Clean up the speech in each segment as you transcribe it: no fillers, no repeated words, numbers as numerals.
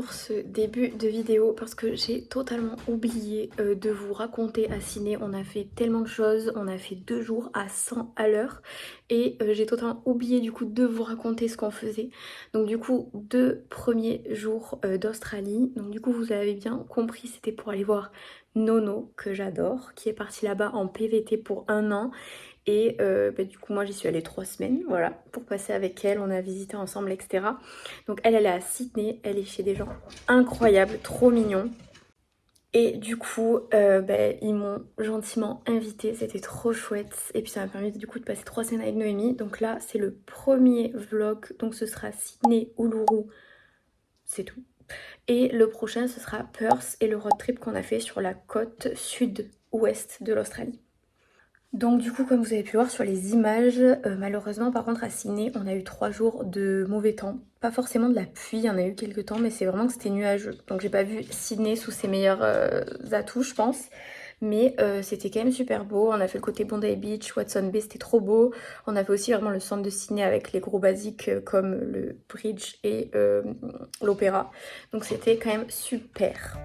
pour ce début de vidéo parce que j'ai totalement oublié de vous raconter à Ciné. On a fait tellement de choses, on a fait 2 jours à 100 à l'heure et j'ai totalement oublié du coup de vous raconter ce qu'on faisait. Donc du coup 2 premiers jours d'Australie, donc du coup vous avez bien compris, c'était pour aller voir Nono que j'adore, qui est partie là-bas en PVT pour 1 an. Et du coup moi j'y suis allée 3 semaines, voilà, pour passer avec elle, on a visité ensemble, etc. Donc elle est à Sydney, elle est chez des gens incroyables, trop mignons. Et du coup ils m'ont gentiment invitée, c'était trop chouette. Et puis ça m'a permis du coup de passer 3 semaines avec Noémie. Donc là c'est le premier vlog, donc ce sera Sydney, Uluru, c'est tout. Et le prochain ce sera Perth et le road trip qu'on a fait sur la côte sud-ouest de l'Australie. Donc du coup comme vous avez pu voir sur les images, malheureusement par contre à Sydney on a eu 3 jours de mauvais temps. Pas forcément de la pluie, il y en a eu quelques temps mais c'est vraiment que c'était nuageux. Donc j'ai pas vu Sydney sous ses meilleurs atouts je pense. Mais c'était quand même super beau, on a fait le côté Bondi Beach, Watson Bay, c'était trop beau. On avait aussi vraiment le centre de Sydney avec les gros basiques comme le bridge et l'opéra. Donc c'était quand même super.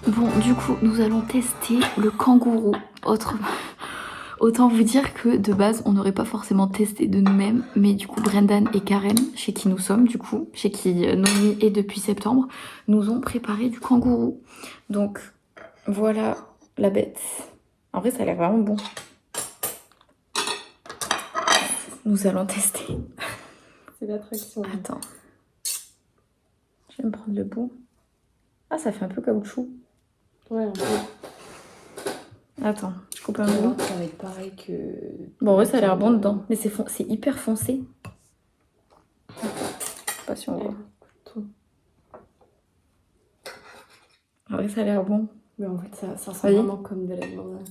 Bon, du coup, nous allons tester le kangourou. Autant vous dire que de base, on n'aurait pas forcément testé de nous-mêmes. Mais du coup, Brendan et Karen, chez qui nous sommes, du coup, chez qui Noémie est depuis septembre, nous ont préparé du kangourou. Donc, voilà la bête. En vrai, ça a l'air vraiment bon. Nous allons tester. C'est l'attraction. Attends. Je vais me prendre le bout. Ah, ça fait un peu caoutchouc. Ouais, un peu. Attends, je coupe un bout. Ça va être pareil que... Bon, ouais, ça a l'air bon dedans. Mais c'est hyper foncé. Je sais pas si on voit. En vrai, ça a l'air bon. Mais en fait, ça sent vraiment comme de la viande.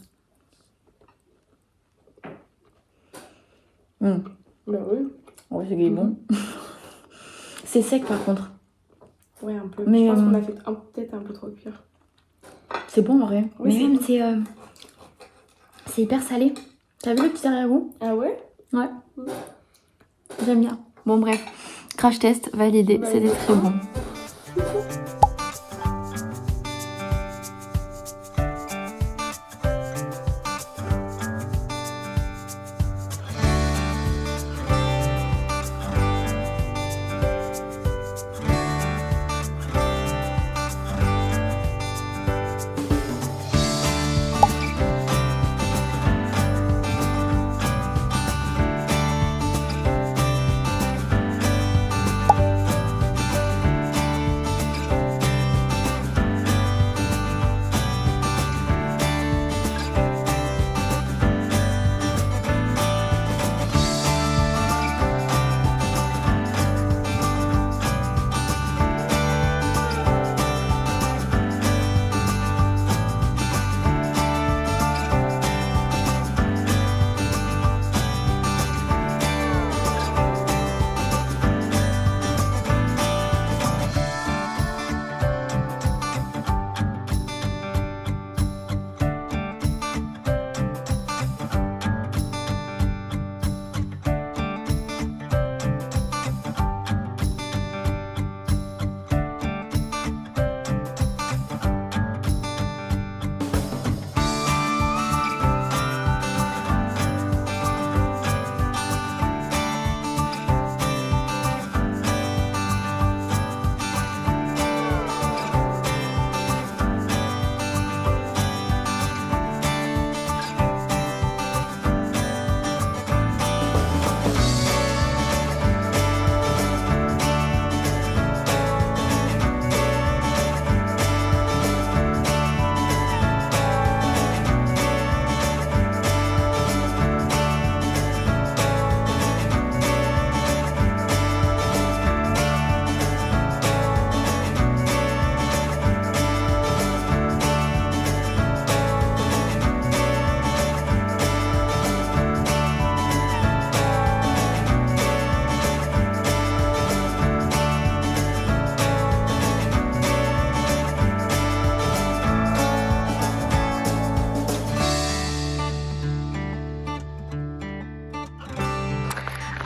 Bah oui. En vrai, c'est bon. C'est sec par contre. Ouais, un peu. Mais je pense qu'on a fait peut-être un peu trop cuire. C'est bon en vrai. Oui, mais même c'est hyper salé. T'as vu le petit arrière-goût? Ah ouais? Ouais. J'aime bien. Bon bref, crash test validé. C'était très bon.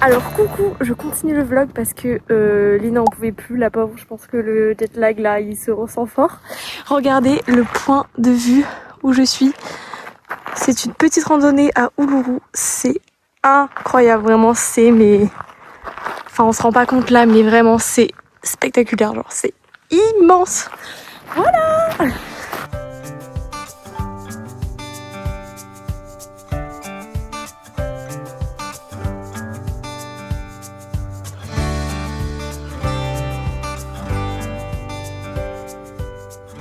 Alors coucou, je continue le vlog parce que Lina en pouvait plus, la pauvre. Je pense que le jet lag là il se ressent fort. Regardez le point de vue où je suis. C'est une petite randonnée à Uluru. C'est incroyable, vraiment c'est mais... Enfin on se rend pas compte là mais vraiment c'est spectaculaire, genre c'est immense. Voilà.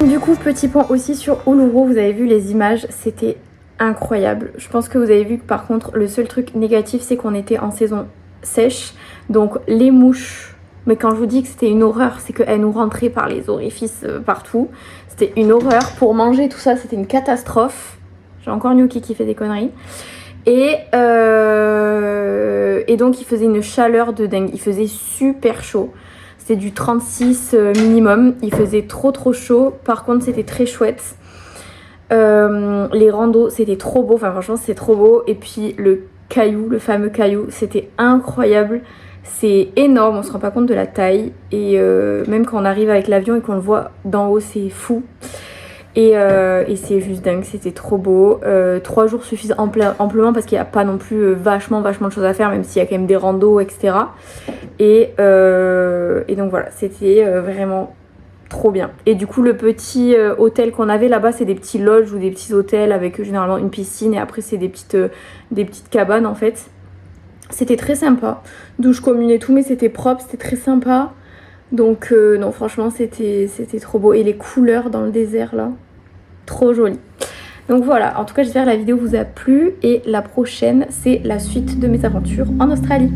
Du coup, petit point aussi sur Uluru, vous avez vu les images, c'était incroyable. Je pense que vous avez vu que par contre, le seul truc négatif, c'est qu'on était en saison sèche. Donc les mouches, mais quand je vous dis que c'était une horreur, c'est qu'elles nous rentraient par les orifices partout. C'était une horreur. Pour manger tout ça, c'était une catastrophe. J'ai encore Gnocchi qui fait des conneries. Et donc il faisait une chaleur de dingue, il faisait super chaud. C'était du 36 minimum, il faisait trop chaud. Par contre c'était très chouette. Les randos c'était trop beau, enfin franchement c'était trop beau. Et puis le caillou, le fameux caillou, c'était incroyable. C'est énorme, on se rend pas compte de la taille. Et même quand on arrive avec l'avion et qu'on le voit d'en haut, c'est fou. Et c'est juste dingue, c'était trop beau. 3 jours suffisent amplement parce qu'il n'y a pas non plus vachement de choses à faire, même s'il y a quand même des randos, etc. Et donc voilà, c'était vraiment trop bien. Et du coup, le petit hôtel qu'on avait là-bas, c'est des petits lodges ou des petits hôtels avec généralement une piscine. Et après, c'est des petites cabanes en fait. C'était très sympa. Douche commune et tout, mais c'était propre, c'était très sympa. Donc non, franchement, c'était trop beau. Et les couleurs dans le désert là, trop joli. Donc voilà, en tout cas j'espère que la vidéo vous a plu et la prochaine c'est la suite de mes aventures en Australie.